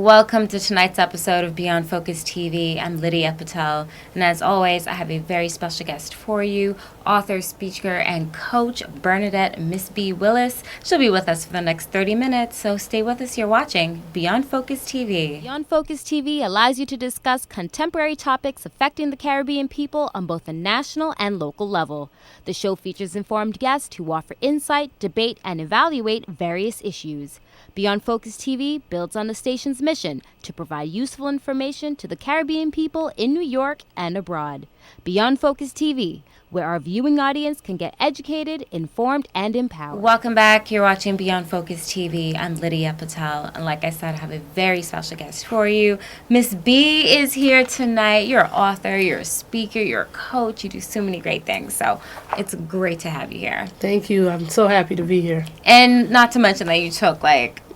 Welcome to tonight's episode of Beyond Focus TV. I'm Lydia Patel, and as always, I have a very special guest for you, author, speaker, and coach Bernadette Miss B. Willis. She'll be with us for the next 30 minutes, so stay with us. You're watching Beyond Focus TV. Beyond Focus TV allows you to discuss contemporary topics affecting the Caribbean people on both a national and local level. The show features informed guests who offer insight, debate, and evaluate various issues. Beyond Focus TV builds on the station's mission to provide useful information to the Caribbean people in New York and abroad. Beyond Focus TV, where our viewing audience can get educated, informed, and empowered. Welcome back. You're watching Beyond Focus TV. I'm Lydia Patel, and like I said, I have a very special guest for you. Miss B is here tonight. You're an author, you're a speaker, you're a coach. You do so many great things, so it's great to have you here. Thank you. I'm so happy to be here. And not to mention that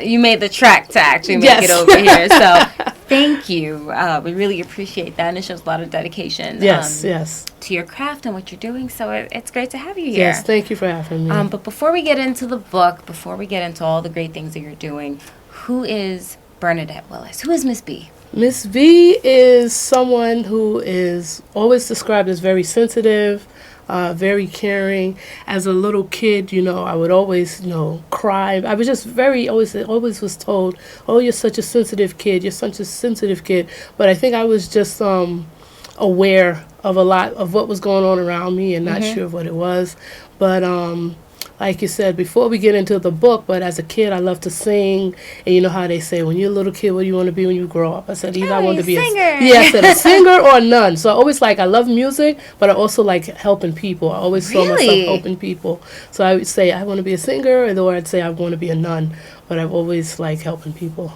you made the trek to actually make it over here, so thank you. We really appreciate that, and it shows a lot of dedication to your craft and what you're doing, so it's great to have you here. Yes, thank you for having me. But before we get into the book, before we get into all the great things that you're doing, who is Bernadette Willis? Who is Miss B? Miss B is someone who is always described as very sensitive, very caring. As a little kid, I would always, cry. I was just always was told, oh, you're such a sensitive kid. You're such a sensitive kid. But I think I was just aware of a lot of what was going on around me and not sure of what it was. But like you said, before we get into the book, but as a kid, I love to sing. And you know how they say, when you're a little kid, what do you want to be when you grow up? I said, either I want to be a singer. I said a singer or a nun. So I always I love music, but I also like helping people. I always saw myself helping people. So I would say I want to be a singer, or I'd say I want to be a nun. But I've always liked helping people.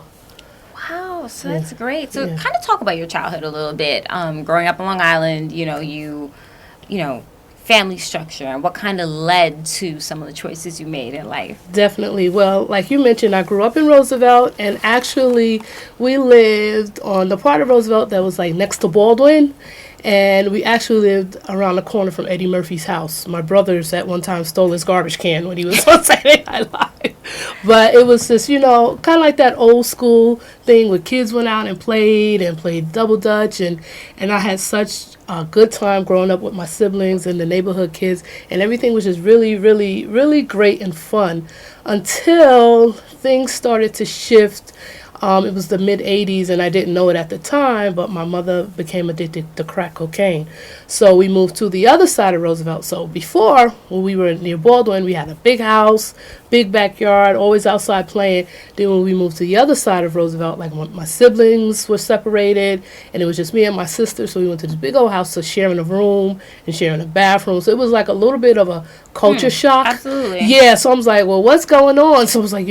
Wow, so that's great. So kind of talk about your childhood a little bit. Growing up on Long Island, family structure, and what kind of led to some of the choices you made in life? Definitely. Well, like you mentioned, I grew up in Roosevelt, and actually we lived on the part of Roosevelt that was next to Baldwin, and we actually lived around the corner from Eddie Murphy's house. My brothers at one time stole his garbage can when he was on Saturday Night Live. But it was just, kind of like that old school thing where kids went out and played double dutch, and I had such a good time growing up with my siblings and the neighborhood kids, and everything was just really, really, really great and fun until things started to shift. It was the mid-'80s, and I didn't know it at the time, but my mother became addicted to crack cocaine. So we moved to the other side of Roosevelt. So before, when we were near Baldwin, we had a big house, big backyard, always outside playing. Then when we moved to the other side of Roosevelt, when my siblings were separated, and it was just me and my sister, so we went to this big old house, so sharing a room and sharing a bathroom. So it was a little bit of a culture shock. Absolutely. Yeah, so I was like, well, what's going on? So I was like,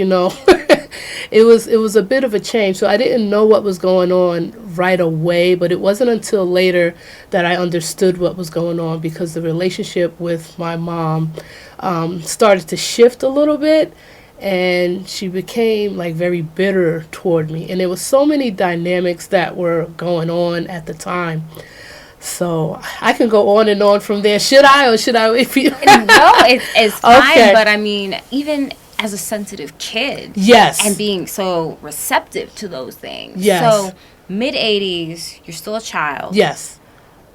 it was a bit of a change. So I didn't know what was going on right away, but it wasn't until later that I understood what was going on, because the relationship with my mom started to shift a little bit, and she became very bitter toward me. And there was so many dynamics that were going on at the time. So I can go on and on from there. Should I, or should I wait for you? No, it's fine. Okay. But I mean, even as a sensitive kid, yes, and being so receptive to those things, yes. So mid-'80s, you're still a child, yes,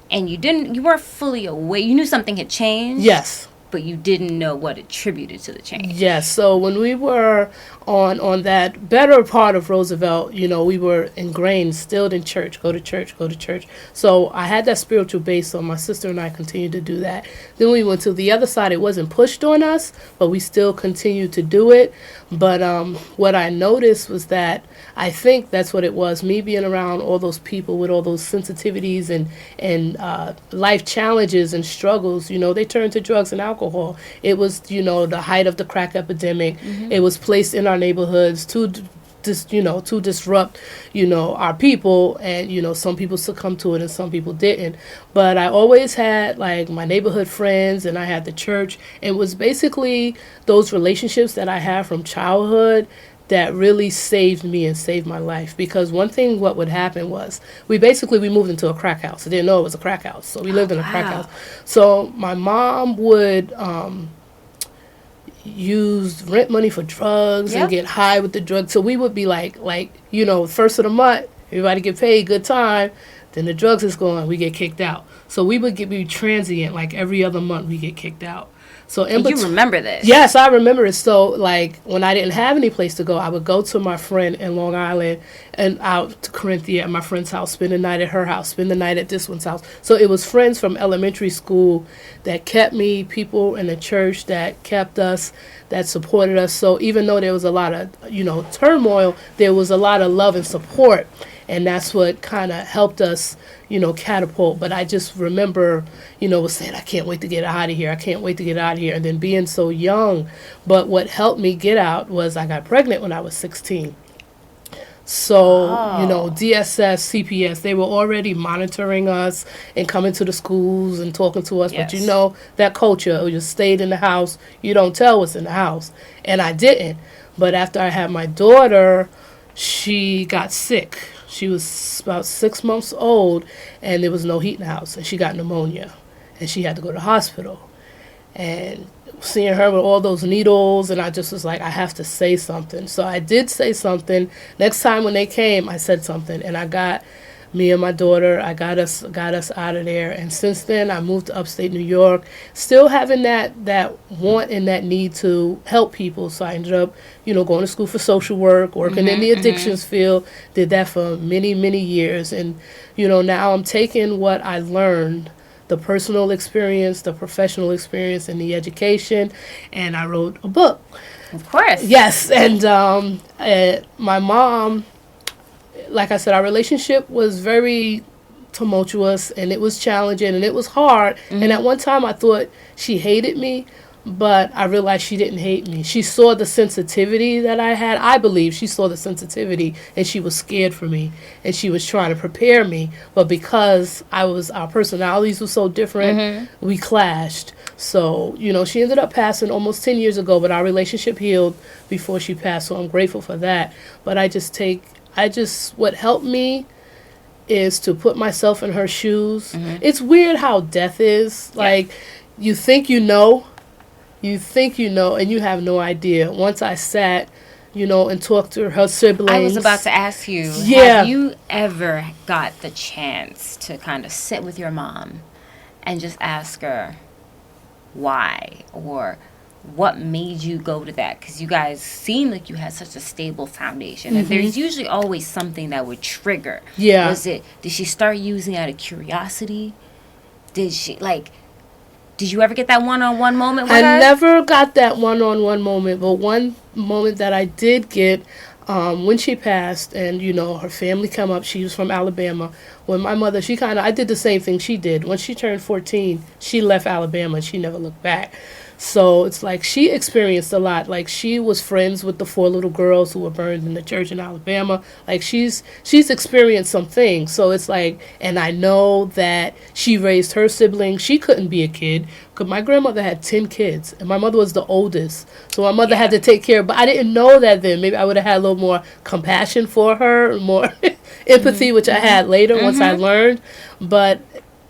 and you weren't fully aware. You knew something had changed, yes, but you didn't know what attributed to the change. Yes. So when we were on that better part of Roosevelt, we were ingrained, still in church, go to church, go to church. So I had that spiritual base, so my sister and I continued to do that. Then we went to the other side. It wasn't pushed on us, but we still continued to do it. But what I noticed was that I think that's what it was, me being around all those people with all those sensitivities and life challenges and struggles. They turned to drugs and alcohol. It was, the height of the crack epidemic. Mm-hmm. It was placed in our neighborhoods to disrupt, our people, and, some people succumbed to it and some people didn't. But I always had, my neighborhood friends, and I had the church. It was basically those relationships that I had from childhood that really saved me and saved my life. Because one thing, what would happen was, we moved into a crack house. I didn't know it was a crack house, so we lived in a crack house. So my mom would, use rent money for drugs and get high with the drugs. So we would be like, first of the month, everybody get paid, good time. Then the drugs is gone, we get kicked out. So we would be transient, like every other month we get kicked out. So and you remember this? Yes, I remember it. So like when I didn't have any place to go, I would go to my friend in Long Island and out to Corinthia at my friend's house, spend the night at her house, spend the night at this one's house. So it was friends from elementary school that kept me, people in the church that kept us, that supported us. So even though there was a lot of, turmoil, there was a lot of love and support. And that's what kind of helped us, catapult. But I just remember, was saying, I can't wait to get out of here. I can't wait to get out of here. And then being so young. But what helped me get out was I got pregnant when I was 16. So, DSS, CPS, they were already monitoring us and coming to the schools and talking to us. Yes. But that culture, you just stayed in the house. You don't tell what's in the house. And I didn't. But after I had my daughter, she got sick. She was about 6 months old, and there was no heat in the house, and she got pneumonia, and she had to go to the hospital. And seeing her with all those needles, and I just was like, I have to say something. So I did say something. Next time when they came, I said something, and I got me and my daughter, I got us out of there. And since then, I moved to upstate New York, still having that want and that need to help people. So I ended up, going to school for social work, working in the addictions field, did that for many, many years. And, now I'm taking what I learned, the personal experience, the professional experience, and the education, and I wrote a book. Of course. Yes, and my mom, like I said, our relationship was very tumultuous, and it was challenging, and it was hard. And at one time, I thought she hated me, but I realized she didn't hate me. She saw the sensitivity that I had. I believe she saw the sensitivity, and she was scared for me, and she was trying to prepare me. But because our personalities were so different, we clashed. So, she ended up passing almost 10 years ago, but our relationship healed before she passed, so I'm grateful for that. But what helped me is to put myself in her shoes. It's weird how death is. Like, you think you know, and you have no idea. Once I sat, and talked to her siblings. I was about to ask you, have you ever got the chance to kind of sit with your mom and just ask her why, or what made you go to that? Because you guys seem like you had such a stable foundation, and there's usually always something that would trigger. Yeah. Did she start using out of curiosity? Did you ever get that one-on-one moment with her? I never got that one-on-one moment, but one moment that I did get, when she passed, and her family come up. She was from Alabama. When my mother, I did the same thing she did. When she turned 14, she left Alabama and she never looked back. So it's like she experienced a lot. Like, she was friends with the 4 little girls who were burned in the church in Alabama. Like, she's experienced some things. So it's like, and I know that she raised her siblings. She couldn't be a kid because my grandmother had 10 kids, and my mother was the oldest. So my mother had to take care. But I didn't know that then. Maybe I would have had a little more compassion for her, more empathy, which I had later once I learned. But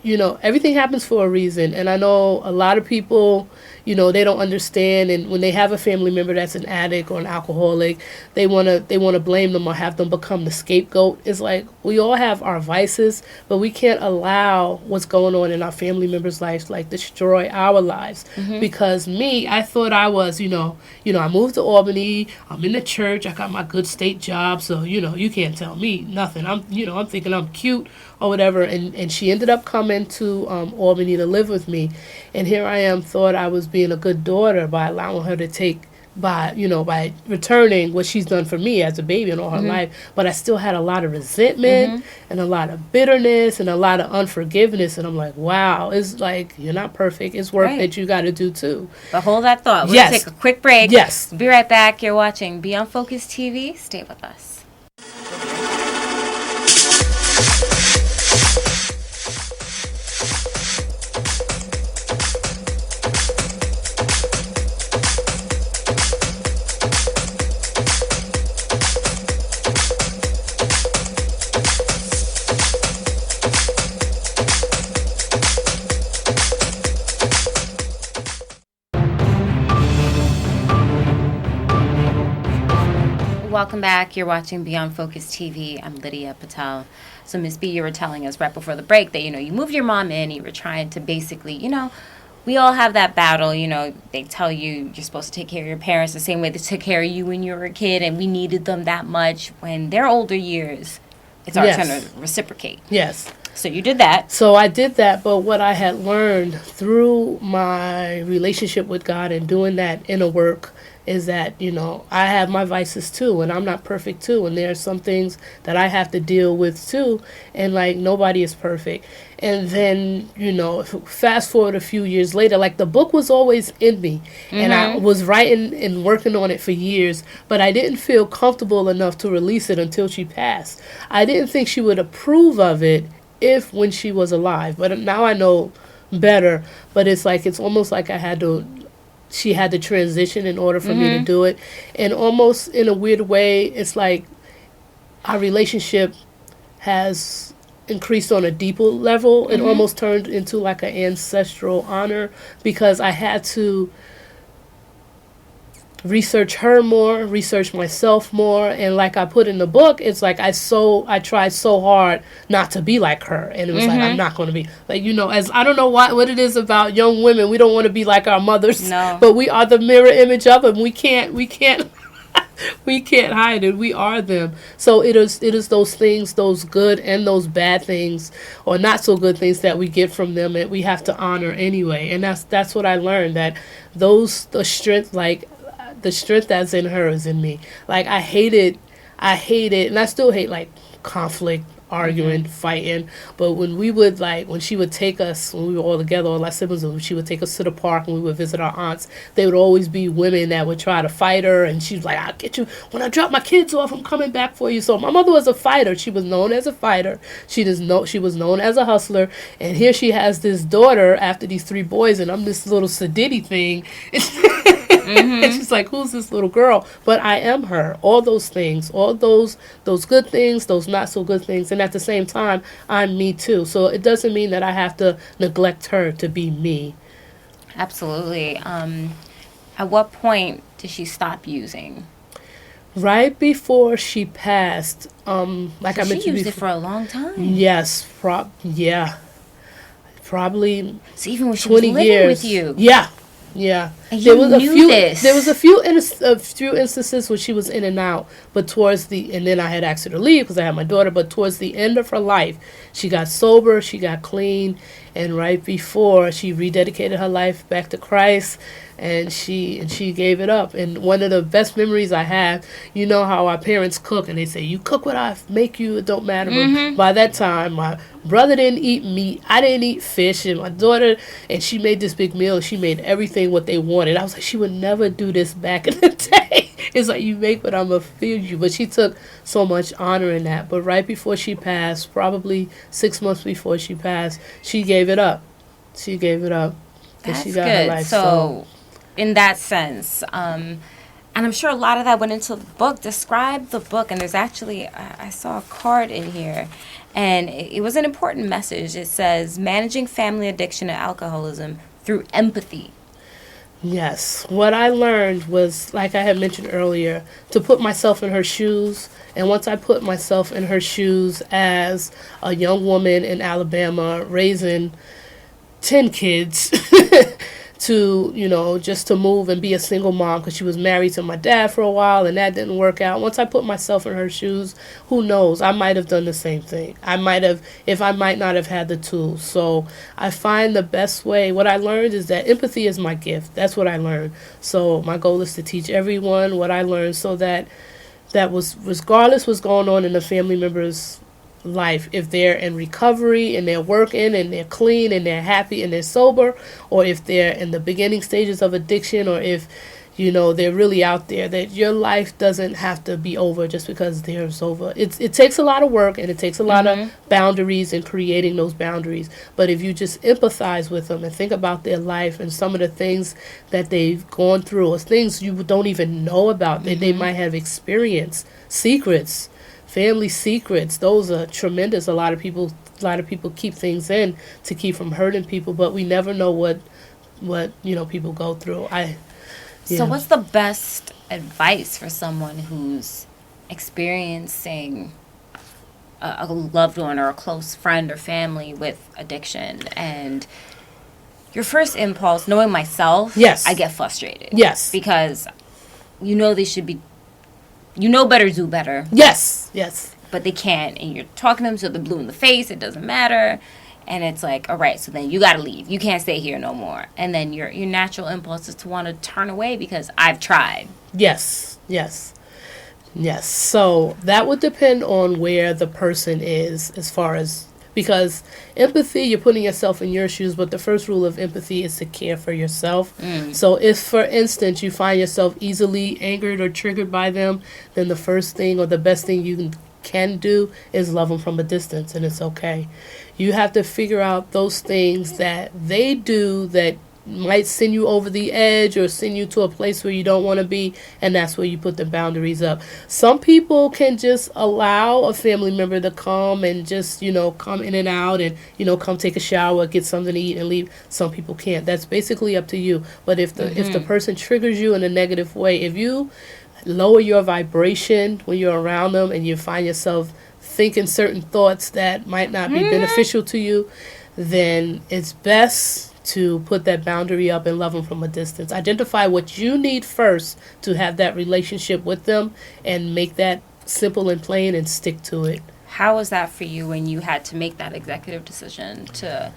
everything happens for a reason. And I know a lot of people, they don't understand. And when they have a family member that's an addict or an alcoholic, they want to blame them or have them become the scapegoat. It's like, we all have our vices, but we can't allow what's going on in our family members' lives, like, destroy our lives. Because I thought I was, I moved to Albany, I'm in the church, I got my good state job, so, you can't tell me nothing. I'm thinking I'm cute or whatever. And she ended up coming to Albany to live with me. And here I am, thought I was being a good daughter by allowing her to by returning what she's done for me as a baby and all her life. But I still had a lot of resentment and a lot of bitterness and a lot of unforgiveness. And I'm like, wow, it's like, you're not perfect. It's work that you got to do too. But hold that thought. We're going to take a quick break. Yes. Be right back. You're watching Beyond Focus TV. Stay with us. welcome back. You're watching Beyond Focus TV. I'm Lydia Patel. So, Miss B, you were telling us right before the break that, you moved your mom in. You were trying to basically, we all have that battle. They tell you you're supposed to take care of your parents the same way they took care of you when you were a kid, and we needed them that much. When they're older years, it's our turn to reciprocate. Yes. So you did that. So I did that, but what I had learned through my relationship with God and doing that inner work is that, I have my vices too, and I'm not perfect too, and there are some things that I have to deal with too, and nobody is perfect. And then, fast forward a few years later, the book was always in me, and I was writing and working on it for years, but I didn't feel comfortable enough to release it until she passed. I didn't think she would approve of it when she was alive, but now I know better. But it's almost like she had to transition in order for me to do it. And almost in a weird way, it's like our relationship has increased on a deeper level. It almost turned into an ancestral honor, because I had to research her more, research myself more, and like I put in the book, it's I tried so hard not to be like her, and it was I'm not going to be as I don't know what it is about young women, we don't want to be like our mothers, but we are the mirror image of them. We can't we can't hide it. We are them. So it is those things, those good and those bad things, or not so good things, that we get from them, and we have to honor anyway. And that's what I learned, that the strength that's in her is in me. I hate it, and I still hate conflict, arguing, fighting. But when we would when she would take us, when we were all together, all our siblings, when she would take us to the park and we would visit our aunts, they would always be women that would try to fight her, and she was like, "I'll get you when I drop my kids off. I'm coming back for you." So my mother was a fighter. She was known as a fighter. She was known as a hustler. And here she has this daughter after these 3 boys, and I'm this little sedity thing. And she's like, "Who's this little girl?" But I am her. All those things, all those good things, those not so good things, and at the same time, I'm me too. So it doesn't mean that I have to neglect her to be me. Absolutely. At what point did she stop using? Right before she passed. I mentioned, she used it for a long time. Yes, probably. So even when she was living years. with you. Yeah. And you knew this. There was a few instances where she was in and out, but and then I had asked her to leave because I had my daughter, but towards the end of her life, she got sober, she got clean, and right before, she rededicated her life back to Christ, and she gave it up. And one of the best memories I have, how our parents cook, and they say, "You cook what I make you, it don't matter." But by that time, my brother didn't eat meat, I didn't eat fish, and my daughter, and she made this big meal, she made everything what they wanted. I was like, she would never do this back in the day. It's like, you make what I'm going to feed you. But she took so much honor in that. But right before she passed, probably 6 months before she passed, she gave it up. She gave it up. That's she got good. Her life. So, in that sense, and I'm sure a lot of that went into the book. Describe the book. And there's actually, I saw a card in here, and it was an important message. It says, "Managing family addiction and alcoholism through empathy." Yes. What I learned was, like I had mentioned earlier, to put myself in her shoes. And once I put myself in her shoes as a young woman in Alabama raising 10 kids, just to move and be a single mom, because she was married to my dad for a while and that didn't work out. Once I put myself in her shoes, who knows, I might have done the same thing. I might not have had the tools. So I find the best way, what I learned is that empathy is my gift. That's what I learned. So my goal is to teach everyone what I learned, so that was, regardless what's going on in the family member's life, if they're in recovery and they're working and they're clean and they're happy and they're sober, or if they're in the beginning stages of addiction, or if they're really out there, that your life doesn't have to be over just because theirs over. It takes a lot of work, and it takes a lot of boundaries and creating those boundaries. But if you just empathize with them and think about their life and some of the things that they've gone through, or things you don't even know about, that they might have experienced, secrets, family secrets, those are tremendous. A lot of people keep things in to keep from hurting people, but we never know what people go through. So what's the best advice for someone who's experiencing a loved one or a close friend or family with addiction, and your first impulse, knowing myself, yes, I get frustrated. Yes. Because they should be, better, do better. Yes, yes. But they can't, and you're talking to them so they're blue in the face, it doesn't matter. And it's like, all right, so then you got to leave. You can't stay here no more. And then your natural impulse is to want to turn away because I've tried. Yes, yes. Yes, so that would depend on where the person is as far as, because empathy, you're putting yourself in your shoes, but the first rule of empathy is to care for yourself. So if, for instance, you find yourself easily angered or triggered by them, then the first thing or the best thing you can do is love them from a distance, and it's okay. You have to figure out those things that they do that might send you over the edge or send you to a place where you don't want to be, and that's where you put the boundaries up. Some people can just allow a family member to come and just, come in and out and, come take a shower, get something to eat and leave. Some people can't. That's basically up to you. But if the person triggers you in a negative way, if you lower your vibration when you're around them and you find yourself thinking certain thoughts that might not be beneficial to you, then it's best to put that boundary up and love them from a distance. Identify what you need first to have that relationship with them and make that simple and plain and stick to it. How was that for you when you had to make that executive decision to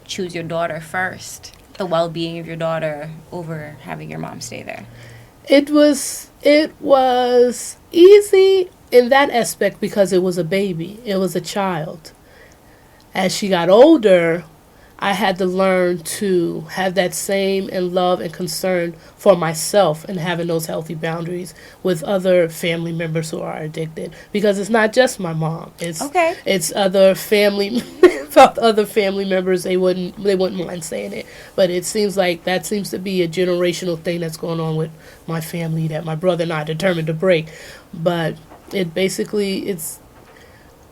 choose your daughter first, the well-being of your daughter over having your mom stay there? It was easy in that aspect because it was a baby. It was a child. As she got older, I had to learn to have that same and love and concern for myself and having those healthy boundaries with other family members who are addicted. Because it's not just my mom. It's other family other family members. They wouldn't mind saying it. But it seems like that seems to be a generational thing that's going on with my family that my brother and I are determined to break. But it's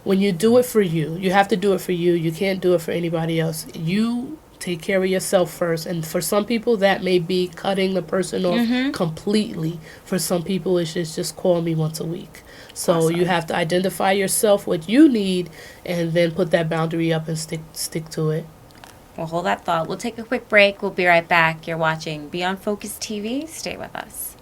when you do it for you, you have to do it for you. You can't do it for anybody else. You take care of yourself first. And for some people, that may be cutting the person off completely. For some people, it's just call me once a week. So awesome. You have to identify yourself, what you need, and then put that boundary up and stick to it. Well, hold that thought. We'll take a quick break. We'll be right back. You're watching Beyond Focus TV. Stay with us.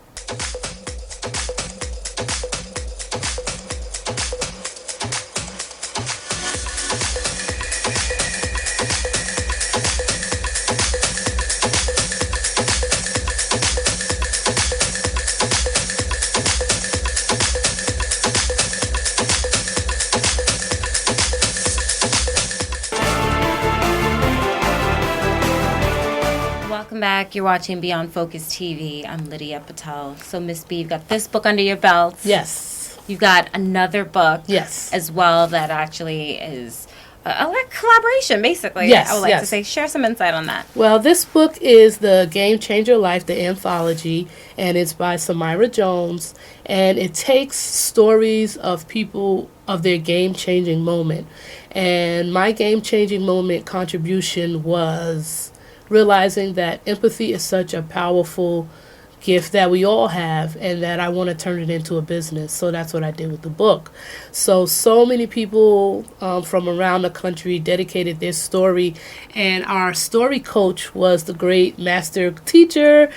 Welcome back. You're watching Beyond Focus TV. I'm Lydia Patel. So, Miss B, you've got this book under your belt. Yes. You've got another book. Yes. As well that actually is a collaboration, basically. Yes. I would like to say, share some insight on that. Well, this book is The Game Changer Life, the anthology, and it's by Samira Jones, and it takes stories of people of their game-changing moment. And my game-changing moment contribution was realizing that empathy is such a powerful gift that we all have, and that I want to turn it into a business. So that's what I did with the book. So many people from around the country dedicated their story, and our story coach was the great master teacher,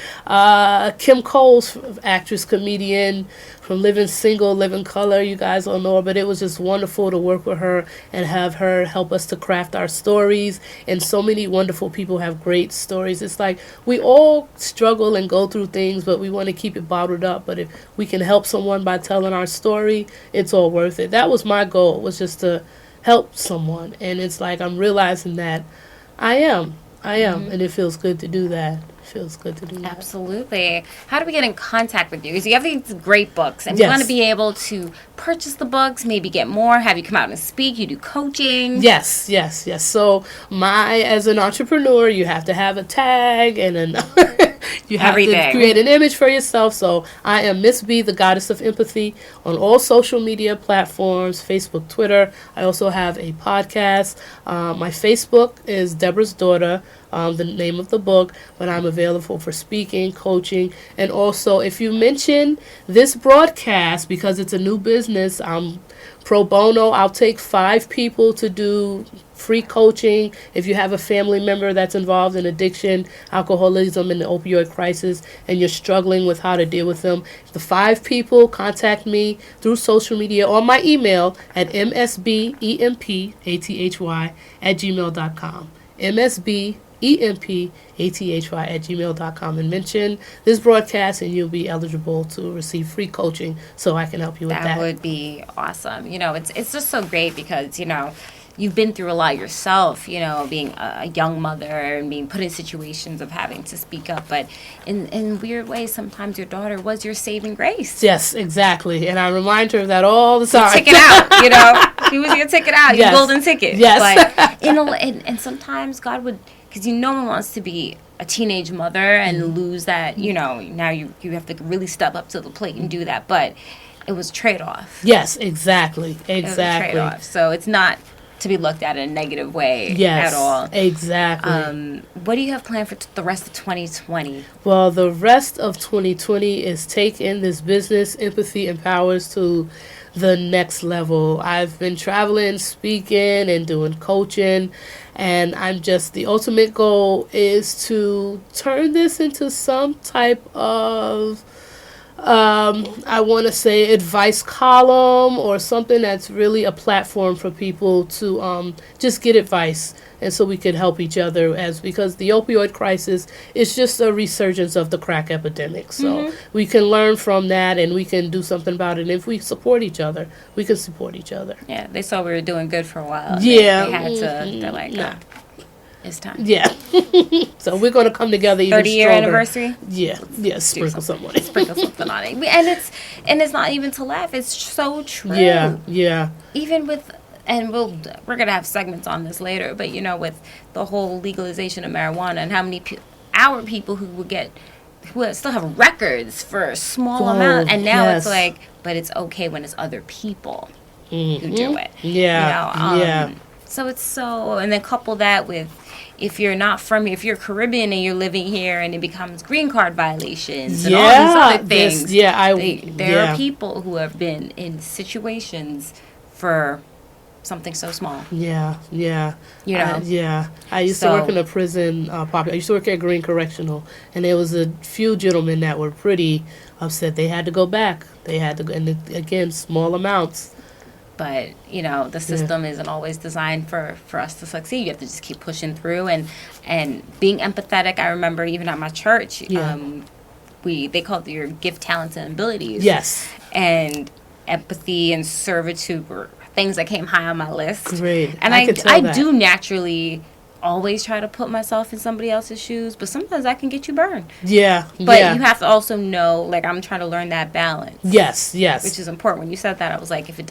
Kim Coles, actress, comedian from Living Single, Living Color. You guys all know her, but it was just wonderful to work with her and have her help us to craft our stories. And so many wonderful people have great stories. It's like we all struggle and go through things, but we want to keep it bottled up. But if we can help someone by telling our story, it's all worth it. That was my goal, was just to help someone. And it's like I'm realizing that I am. And it feels good to do that. Absolutely. How do we get in contact with you? Because you have these great books, and we want to be able to purchase the books, maybe get more, have you come out and speak, you do coaching. Yes. So as an entrepreneur, you have to have a tag and You have to create an image for yourself. So I am Miss B, the Goddess of Empathy, on all social media platforms, Facebook, Twitter. I also have a podcast. My Facebook is Deborah's Daughter, the name of the book, but I'm available for speaking, coaching, and also if you mention this broadcast, because it's a new business, pro bono, I'll take 5 people to do free coaching. If you have a family member that's involved in addiction, alcoholism, and the opioid crisis, and you're struggling with how to deal with them, the 5 people contact me through social media or my email at msbempathy@gmail.com. msbempathy@gmail.com, and mention this broadcast and you'll be eligible to receive free coaching so I can help you with that. That would be awesome. It's just so great because, you've been through a lot yourself, being a young mother and being put in situations of having to speak up. But in weird ways, sometimes your daughter was your saving grace. Yes, exactly. And I remind her of that all the time. Ticket out, She was your ticket out, your golden ticket. Yes. But, and sometimes God would, because no one wants to be a teenage mother and lose that, now you have to really step up to the plate and do that. But it was trade-off. Yes, exactly. It was a trade-off. So it's not to be looked at in a negative way at all. Exactly. What do you have planned for the rest of 2020? Well, the rest of 2020 is taking this business, Empathy Empowers, to the next level. I've been traveling, speaking, and doing coaching, and the ultimate goal is to turn this into some type of I want to say advice column or something that's really a platform for people to just get advice, and so we could help each other, because the opioid crisis is just a resurgence of the crack epidemic. So we can learn from that and we can do something about it. And if we support each other, we can support each other. Yeah, they saw we were doing good for a while. Yeah. They had to, they're like, it's time. Yeah. So we're going to come together even 30-year stronger. anniversary? Yeah. Sprinkle something on it. Sprinkle something on it. And it's not even to laugh. It's so true. Yeah. Even with, and we're going to have segments on this later, but, with the whole legalization of marijuana and how many our people who still have records for a small amount. And now it's like, but it's okay when it's other people who do it. Yeah. So it's and then couple that with, if you're not from here, if you're Caribbean and you're living here and it becomes green card violations and all these other things. There are people who have been in situations for something so small. Yeah. I used to work in a prison. I used to work at Green Correctional, and there was a few gentlemen that were pretty upset. They had to go back. And again, small amounts. But, the system isn't always designed for us to succeed. You have to just keep pushing through and being empathetic. I remember even at my church, they called it your gift, talents, and abilities. Yes. And empathy and servitude were things that came high on my list. Great. And I do naturally always try to put myself in somebody else's shoes, but sometimes I can get you burned. Yeah. But you have to also know, I'm trying to learn that balance. Yes. Which is important. When you said that, I was like, if it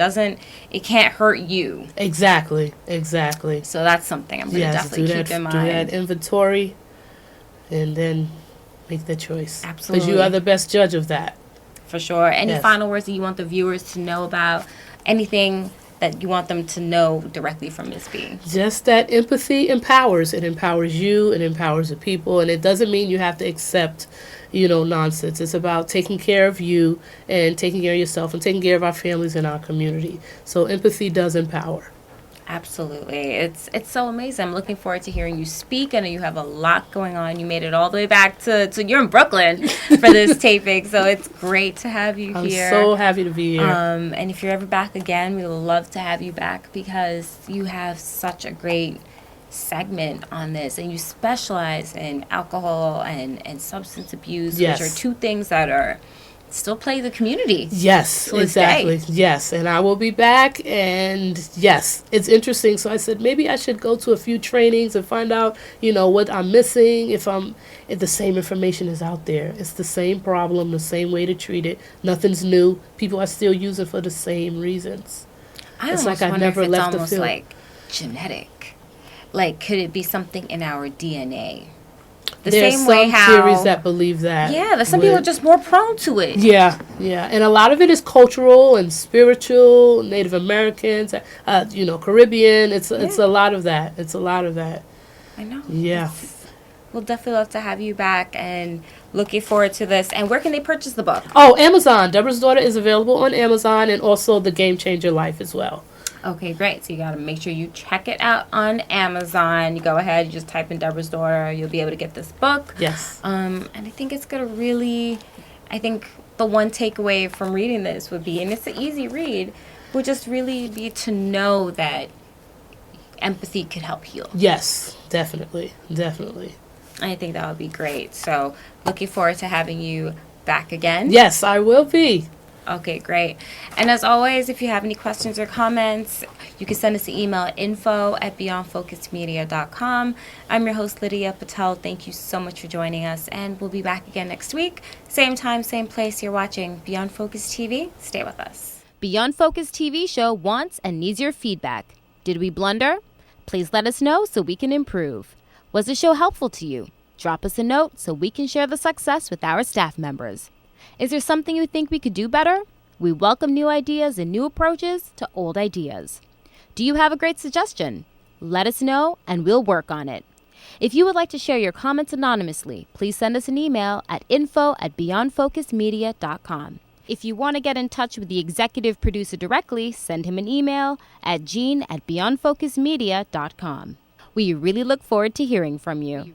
can't hurt you. Exactly. So that's something I'm going to definitely keep in mind. Do that inventory and then make the choice. Absolutely. Because you are the best judge of that. For sure. Any final words that you want the viewers to know about? Anything that you want them to know directly from Miss B? Just that empathy empowers. It empowers you. It empowers the people. And it doesn't mean you have to accept, nonsense. It's about taking care of you and taking care of yourself and taking care of our families and our community. So empathy does empower. Absolutely. It's so amazing. I'm looking forward to hearing you speak. I know you have a lot going on. You made it all the way back to you're in Brooklyn for this taping, so it's great to have you here. I'm so happy to be here. And if you're ever back again, we would love to have you back because you have such a great segment on this, and you specialize in alcohol and substance abuse, which are two things that are still play the community. Yes, exactly. Yes, and I will be back, and yes, it's interesting. So I said maybe I should go to a few trainings and find out, what I'm missing. If the same information is out there, it's the same problem, the same way to treat it. Nothing's new. People are still using for the same reasons. It's like I've never left the field. Like genetic. Like, could it be something in our DNA? The There's same way some how theories that believe that. yeah, that some people are just more prone to it. Yeah, and a lot of it is cultural and spiritual. Native Americans, Caribbean. It's a lot of that. It's a lot of that. I know. Yeah. We'll definitely love to have you back, and looking forward to this. And where can they purchase the book? Oh, Amazon. Deborah's Daughter is available on Amazon, and also The Game Changer Life as well. Okay, great. So you got to make sure you check it out on Amazon. You go ahead, you just type in Deborah's Daughter. You'll be able to get this book. Yes. And I think it's going to really, I think the one takeaway from reading this would be, and it's an easy read, would just really be to know that empathy could help heal. Yes, definitely. I think that would be great. So looking forward to having you back again. Yes, I will be. Okay, great. And as always, if you have any questions or comments, you can send us an email at info@beyondfocusedmedia.com. I'm your host, Lydia Patel. Thank you so much for joining us, and we'll be back again next week. Same time, same place. You're watching Beyond Focus TV. Stay with us. Beyond Focus TV show wants and needs your feedback. Did we blunder? Please let us know so we can improve. Was the show helpful to you? Drop us a note so we can share the success with our staff members. Is there something you think we could do better? We welcome new ideas and new approaches to old ideas. Do you have a great suggestion? Let us know and we'll work on it. If you would like to share your comments anonymously, please send us an email at info@beyondfocusedmedia.com. If you want to get in touch with the executive producer directly, send him an email at gene@beyondfocusedmedia.com. We really look forward to hearing from you.